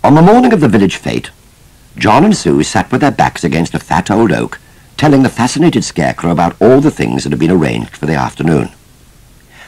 On the morning of the village fete, John and Sue sat with their backs against a fat old oak, telling the fascinated Scarecrow about all the things that had been arranged for the afternoon.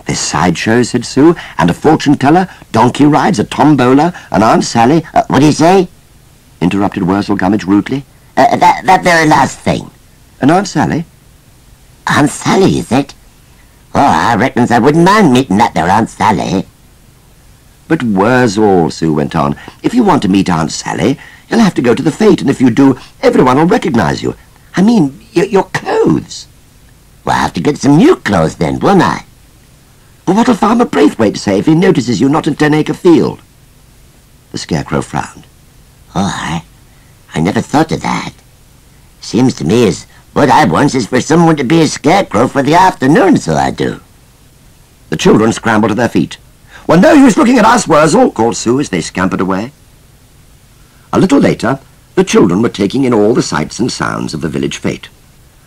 There's sideshows, said Sue, and a fortune-teller, donkey rides, a tombola, and Aunt Sally— what do you say? interrupted Worzel Gummidge rudely. That very last thing. And Aunt Sally? Aunt Sally, is it? Oh, I reckons I wouldn't mind meeting that there Aunt Sally. But Worzel, Sue went on, if you want to meet Aunt Sally, you'll have to go to the fete, and if you do, everyone will recognize you. I mean, your clothes. Well, I'll have to get some new clothes then, won't I? But what'll Farmer Braithwaite say if he notices you not in 10-acre field? The Scarecrow frowned. Oh, I never thought of that. Seems to me as what I want is for someone to be a scarecrow for the afternoon, so I do. The children scrambled to their feet. Well, no use looking at us, Worzel, called Sue as they scampered away. A little later, the children were taking in all the sights and sounds of the village fete,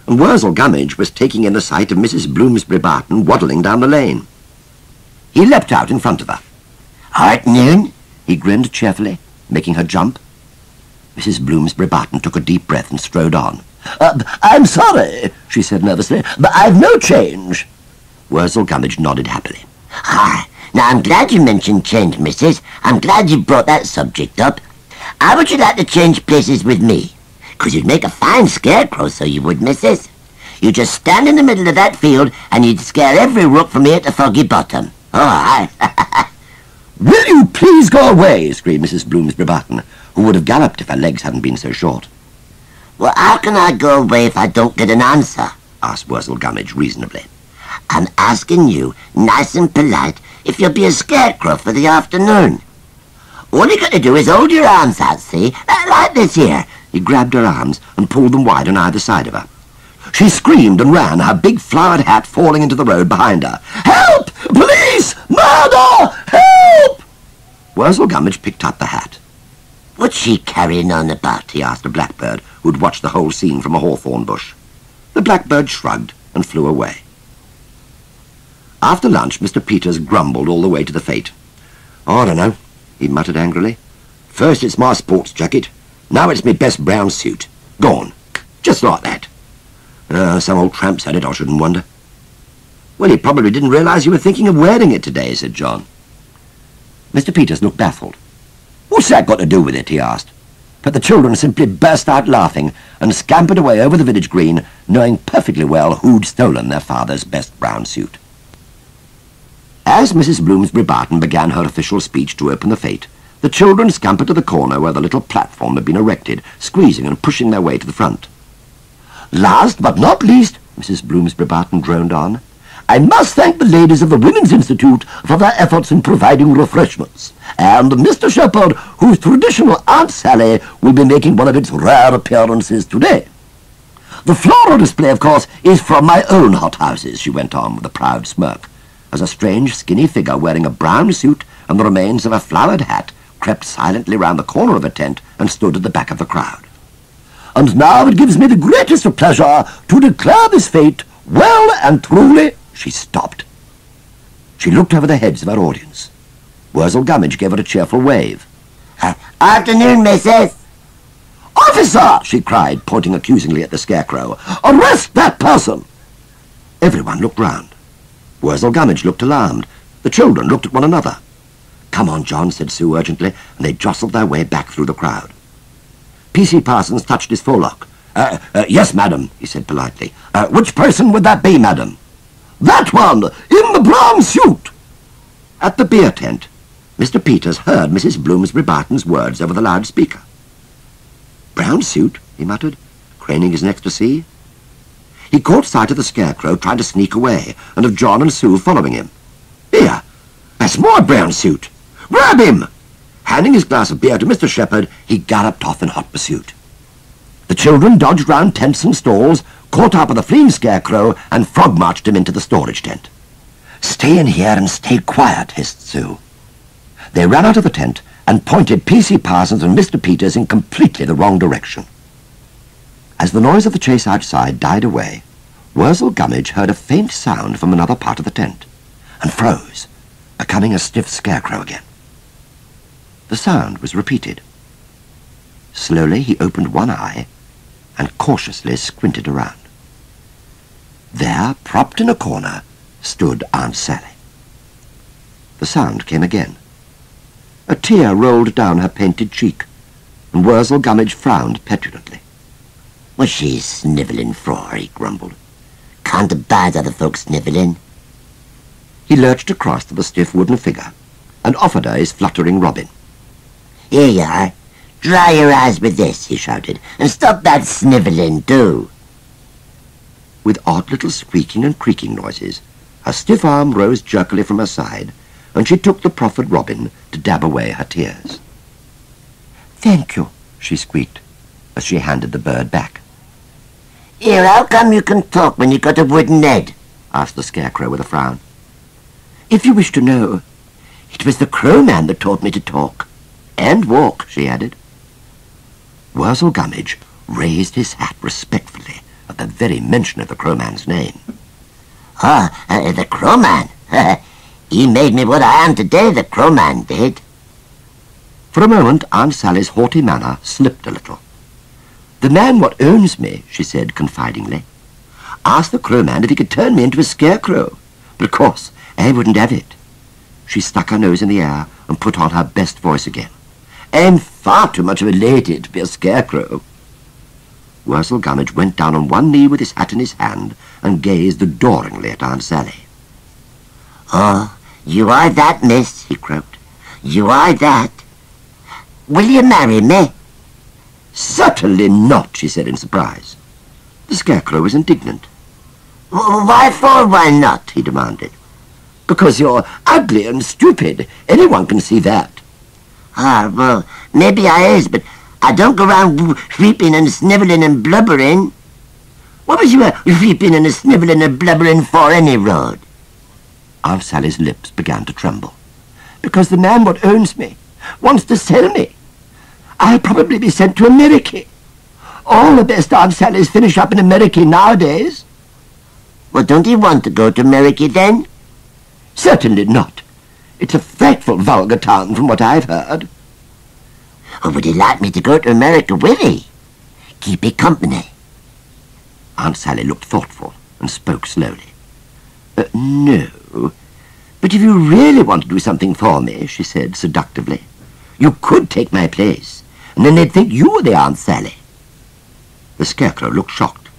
and Worzel Gummidge was taking in the sight of Mrs. Bloomsbury Barton waddling down the lane. He leapt out in front of her. Afternoon? He grinned cheerfully, making her jump. Mrs. Bloomsbury Barton took a deep breath and strode on. I'm sorry, she said nervously, but I've no change. Worzel Gummidge nodded happily. Now I'm glad you mentioned change, missus. I'm glad you brought that subject up. How would you like to change places with me? 'Cause you'd make a fine scarecrow, so you would, missus. You'd just stand in the middle of that field and you'd scare every rook from here to Foggy Bottom. Oh, aye. Will you please go away, screamed Mrs. Bloomsbury Barton, who would have galloped if her legs hadn't been so short. Well, how can I go away if I don't get an answer? Asked Worzel Gummidge reasonably. I'm asking you, nice and polite, if you'll be a scarecrow for the afternoon. All you got to do is hold your arms out, see? Like this here. He grabbed her arms and pulled them wide on either side of her. She screamed and ran, her big flowered hat falling into the road behind her. Help! Police! Murder! Help! Worzel Gummidge picked up the hat. What's she carrying on about? He asked a blackbird who'd watched the whole scene from a hawthorn bush. The blackbird shrugged and flew away. After lunch, Mr. Peters grumbled all the way to the fete. I don't know, he muttered angrily. First it's my sports jacket, now it's my best brown suit. Gone. Just like that. Some old tramps had it, I shouldn't wonder. Well, he probably didn't realize you were thinking of wearing it today, said John. Mr. Peters looked baffled. What's that got to do with it, he asked. But the children simply burst out laughing and scampered away over the village green, knowing perfectly well who'd stolen their father's best brown suit. As Mrs. Bloomsbury Barton began her official speech to open the fete, the children scampered to the corner where the little platform had been erected, squeezing and pushing their way to the front. Last but not least, Mrs. Bloomsbury Barton droned on, I must thank the ladies of the Women's Institute for their efforts in providing refreshments, and Mr. Shepherd, whose traditional Aunt Sally will be making one of its rare appearances today. The floral display, of course, is from my own hothouses, she went on with a proud smirk, as a strange, skinny figure wearing a brown suit and the remains of a flowered hat crept silently round the corner of a tent and stood at the back of the crowd. And now it gives me the greatest of pleasure to declare this fete well and truly— She stopped. She looked over the heads of her audience. Worzel Gummidge gave her a cheerful wave. Afternoon, missus. Officer, she cried, pointing accusingly at the Scarecrow. Arrest that person! Everyone looked round. Worzel Gummidge looked alarmed. The children looked at one another. Come on, John, said Sue urgently, and they jostled their way back through the crowd. P.C. Parsons touched his forelock. Yes, madam, he said politely. Which person would that be, madam? That one, in the brown suit! At the beer tent, Mr. Peters heard Mrs. Bloomsbury Barton's words over the loudspeaker. Brown suit, he muttered, craning his neck to see. He caught sight of the Scarecrow trying to sneak away, and of John and Sue following him. Here, that's more brown suit. Grab him! Handing his glass of beer to Mr. Shepherd, he galloped off in hot pursuit. The children dodged round tents and stalls, caught up with the fleeing Scarecrow, and frog-marched him into the storage tent. Stay in here and stay quiet, hissed Sue. They ran out of the tent and pointed P.C. Parsons and Mr. Peters in completely the wrong direction. As the noise of the chase outside died away, Worzel Gummidge heard a faint sound from another part of the tent, and froze, becoming a stiff Scarecrow again. The sound was repeated, Slowly he opened one eye and cautiously squinted around. There, propped in a corner, stood Aunt Sally. The sound came again. A tear rolled down her painted cheek, and Worzel Gummidge frowned petulantly. "What's she snivelling for?" he grumbled. "Can't abide other folks snivelling." He lurched across to the stiff wooden figure and offered her his fluttering robin. "Here you are. Dry your eyes with this," he shouted, "and stop that snivelling, too." With odd little squeaking and creaking noises, her stiff arm rose jerkily from her side, and she took the proffered robin to dab away her tears. "Thank you," she squeaked, as she handed the bird back. "Here, how come you can talk when you got a wooden head?" asked the Scarecrow with a frown. "If you wish to know, it was the Crowman that taught me to talk. And walk," she added. Worzel Gummidge raised his hat respectfully at the very mention of the Crowman's name. The Crowman. He made me what I am today, the Crowman did." For a moment, Aunt Sally's haughty manner slipped a little. "The man what owns me," she said confidingly, "asked the Crowman if he could turn me into a scarecrow, but of course I wouldn't have it." She stuck her nose in the air and put on her best voice again. "I'm far too much of a lady to be a scarecrow." Worzel Gummidge went down on one knee with his hat in his hand and gazed adoringly at Aunt Sally. "Oh, you are that, miss," he croaked. "You are that. Will you marry me?" "Certainly not," she said in surprise. The Scarecrow was indignant. "Why for, why not?" he demanded. "Because you're ugly and stupid. Anyone can see that." Well, maybe I is, but I don't go round weeping and snivelling and blubbering." "What was you weeping and snivelling and blubbering for, any road?" Aunt Sally's lips began to tremble. "Because the man what owns me wants to sell me. I'll probably be sent to America. All the best Aunt Sallys finish up in America nowadays." "Well, don't he want to go to America then?" "Certainly not. It's a frightful vulgar town from what I've heard." "Or would he like me to go to America with he? Keep me company?" Aunt Sally looked thoughtful and spoke slowly. "No, but if you really want to do something for me," she said seductively, "you could take my place, and then they'd think you were the Aunt Sally." The Scarecrow looked shocked.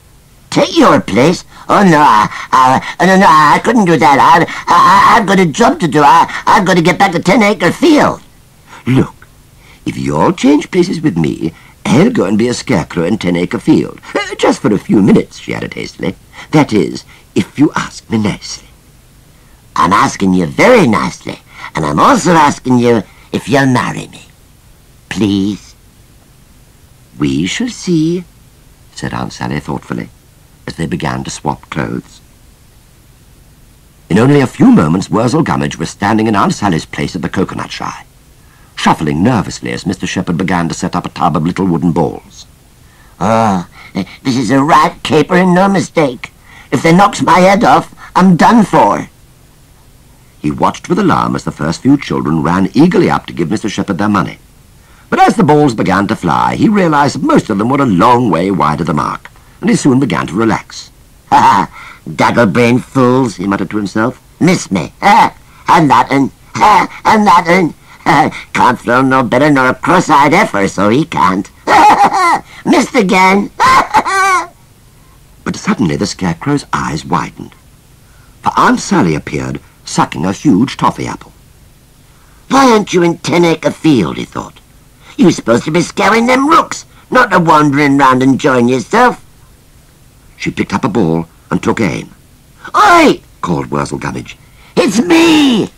"Take your place? Oh, no, I couldn't do that. I've got a job to do. I've got to get back to 10-acre field." "Look, if you'll change places with me, I'll go and be a scarecrow in 10-acre field. Just for a few minutes," she added hastily. "That is, if you ask me nicely." "I'm asking you very nicely, and I'm also asking you if you'll marry me. Please?" "We shall see," said Aunt Sally thoughtfully, as they began to swap clothes. In only a few moments, Worzel Gummidge was standing in Aunt Sally's place at the coconut shy, shuffling nervously as Mr. Shepherd began to set up a tub of little wooden balls. "Oh, this is a right caper and no mistake. If they knocks my head off, I'm done for." He watched with alarm as the first few children ran eagerly up to give Mr. Shepherd their money. But as the balls began to fly, he realized that most of them were a long way wide of the mark, and he soon began to relax. "Ha ha, daggle-brained fools," he muttered to himself. "Miss me, and that un, and that un. Can't throw no better nor a cross-eyed heifer, so he can't. Missed again." But suddenly the Scarecrow's eyes widened, for Aunt Sally appeared, sucking a huge toffee apple. "Why aren't you in 10-acre field?" he thought. "You're supposed to be scouring them rooks, not a wandering round enjoying yourself." She picked up a ball and took aim. "Oi!" called Worzel Gummidge. "It's me!"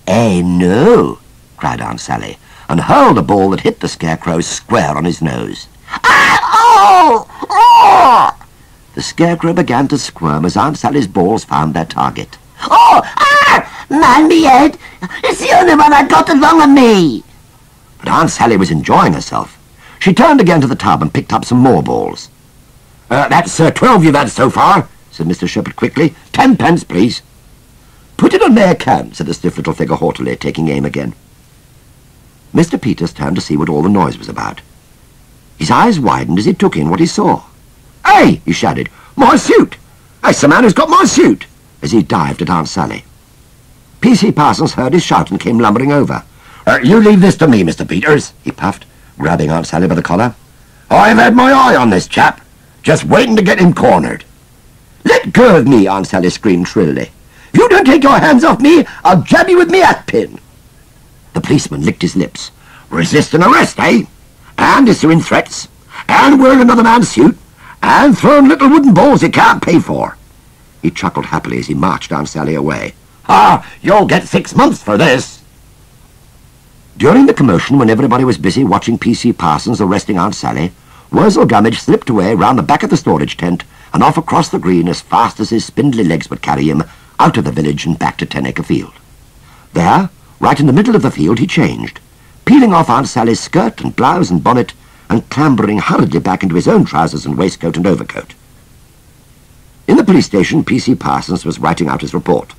No!" cried Aunt Sally, and hurled a ball that hit the Scarecrow square on his nose. "Ah! Oh! Oh!" The Scarecrow began to squirm as Aunt Sally's balls found their target. "Oh! Ah! Man me head! It's the only one I got along with me!" But Aunt Sally was enjoying herself. She turned again to the tub and picked up some more balls. "That's 12 you've had so far," said Mr. Shepherd quickly. 10 pence, please." "Put it on my account," said the stiff little figure haughtily, taking aim again. Mr. Peters turned to see what all the noise was about. His eyes widened as he took in what he saw. "Hey!" he shouted. "My suit! That's the man who's got my suit!" as he dived at Aunt Sally. P.C. Parsons heard his shout and came lumbering over. "You leave this to me, Mr. Peters," he puffed, grabbing Aunt Sally by the collar. "I've had my eye on this chap, just waiting to get him cornered." "Let go of me!" Aunt Sally screamed shrilly. "If you don't take your hands off me, I'll jab you with me hat-pin." The policeman licked his lips. "Resist an arrest, eh? And issuing threats, and wearing another man's suit, and throwing little wooden balls you can't pay for." He chuckled happily as he marched Aunt Sally away. "Ah, you'll get 6 months for this." During the commotion, when everybody was busy watching P.C. Parsons arresting Aunt Sally, Worzel Gummidge slipped away round the back of the storage tent and off across the green as fast as his spindly legs would carry him, out of the village and back to 10-acre Field. There, right in the middle of the field, he changed, peeling off Aunt Sally's skirt and blouse and bonnet and clambering hurriedly back into his own trousers and waistcoat and overcoat. In the police station, P.C. Parsons was writing out his report.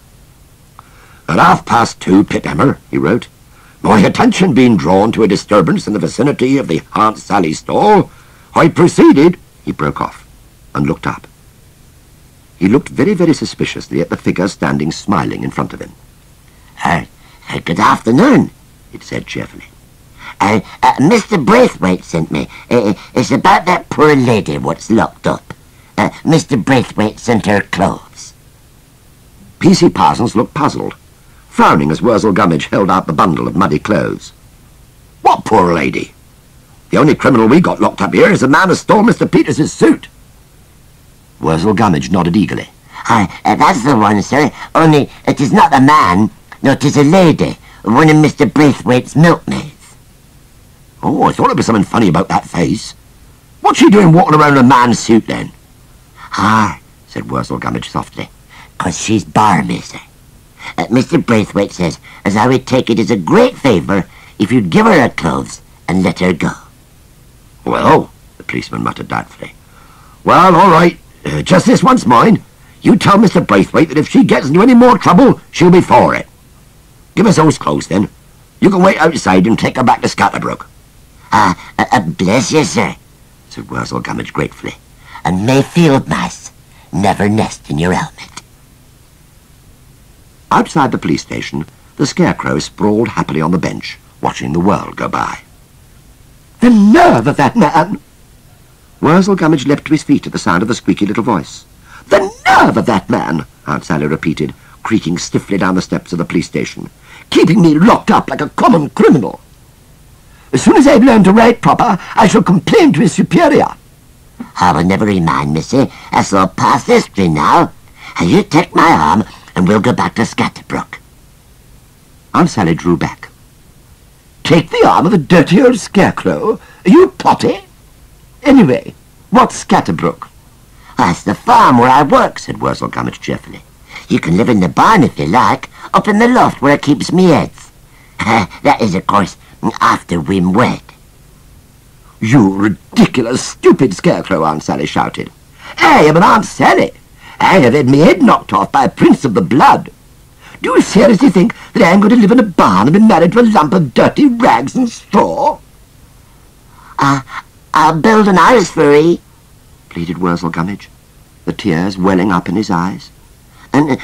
"At 2:30 Pip-Emmer," he wrote, "my attention being drawn to a disturbance in the vicinity of the Aunt Sally stall, I proceeded—" He broke off and looked up. He looked very, very suspiciously at the figure standing smiling in front of him. Good afternoon," it said cheerfully. Mr. Braithwaite sent me. It's about that poor lady what's locked up. Mr. Braithwaite sent her clothes." P.C. Parsons looked puzzled, frowning as Worzel Gummidge held out the bundle of muddy clothes. "What poor lady? The only criminal we got locked up here is the man who stole Mr. Peters' suit." Worzel Gummidge nodded eagerly. That's the one, sir. Only it is not a man. No, it is a lady. One of Mr. Braithwaite's milkmaids. "Oh, I thought there was something funny about that face. What's she doing walking around in a man's suit, then?" Said Worzel Gummidge softly. "'Cause she's barmy, sir. Mr. Braithwaite says as I would take it as a great favour if you'd give her her clothes and let her go." "Well," the policeman muttered doubtfully. "Well, all right. Just this once, mind. You tell Mr. Braithwaite that if she gets into any more trouble, she'll be for it. Give us those clothes, then. You can wait outside and take her back to Scatterbrook." Bless you, sir," said Worzel Gummidge gratefully. "And may field mice never nest in your helmet." Outside the police station, the Scarecrow sprawled happily on the bench, watching the world go by. "The nerve of that man!" Worzel Gummidge leapt to his feet at the sound of the squeaky little voice. "The nerve of that man!" Aunt Sally repeated, creaking stiffly down the steps of the police station. "Keeping me locked up like a common criminal. As soon as I've learned to write proper, I shall complain to his superior." "Well, never mind, missy. That's all past history now. You take my arm and we'll go back to Scatterbrook." Aunt Sally drew back. "Take the arm of a dirty old Scarecrow? Are you potty? Anyway, what's Scatterbrook?" "That's the farm where I work," said Worzel Gummidge cheerfully. "You can live in the barn if you like, up in the loft where I keeps me heads. That is, of course, after we'm wed." "You ridiculous, stupid Scarecrow!" Aunt Sally shouted. "I am an Aunt Sally. I have had my head knocked off by a prince of the blood. Do you seriously think that I'm going to live in a barn and be married to a lump of dirty rags and straw?" "I'll build an house for 'ee," pleaded Worzel Gummidge, the tears welling up in his eyes. And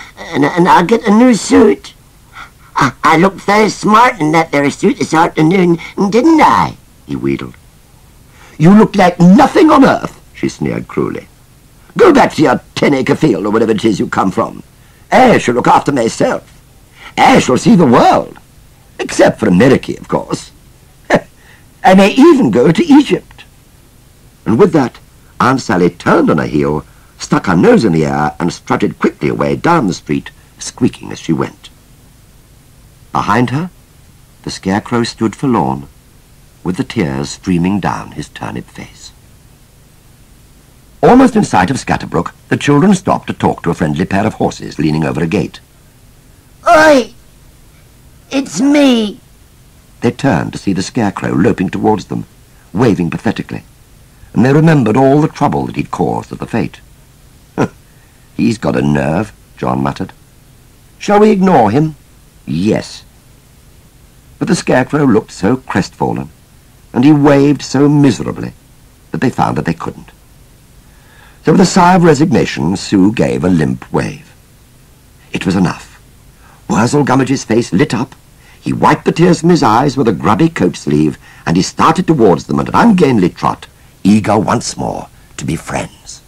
I'll get a new suit. I looked very smart in that there suit this afternoon, didn't I?" he wheedled. "You look like nothing on earth," she sneered cruelly. "Go back to your 10-acre field or whatever it is you come from. I shall look after myself. I shall see the world. Except for America, of course. I may even go to Egypt." And with that, Aunt Sally turned on her heel, stuck her nose in the air, and strutted quickly away down the street, squeaking as she went. Behind her, the Scarecrow stood forlorn, with the tears streaming down his turnip face. Almost in sight of Scatterbrook, the children stopped to talk to a friendly pair of horses leaning over a gate. "Oi! It's me!" They turned to see the Scarecrow loping towards them, waving pathetically, and they remembered all the trouble that he'd caused at the Fete. "He's got a nerve," John muttered. "Shall we ignore him?" "Yes." But the Scarecrow looked so crestfallen, and he waved so miserably, that they found that they couldn't. So with a sigh of resignation, Sue gave a limp wave. It was enough. Worzel Gummidge's face lit up. He wiped the tears from his eyes with a grubby coat sleeve, and he started towards them at an ungainly trot, eager once more to be friends.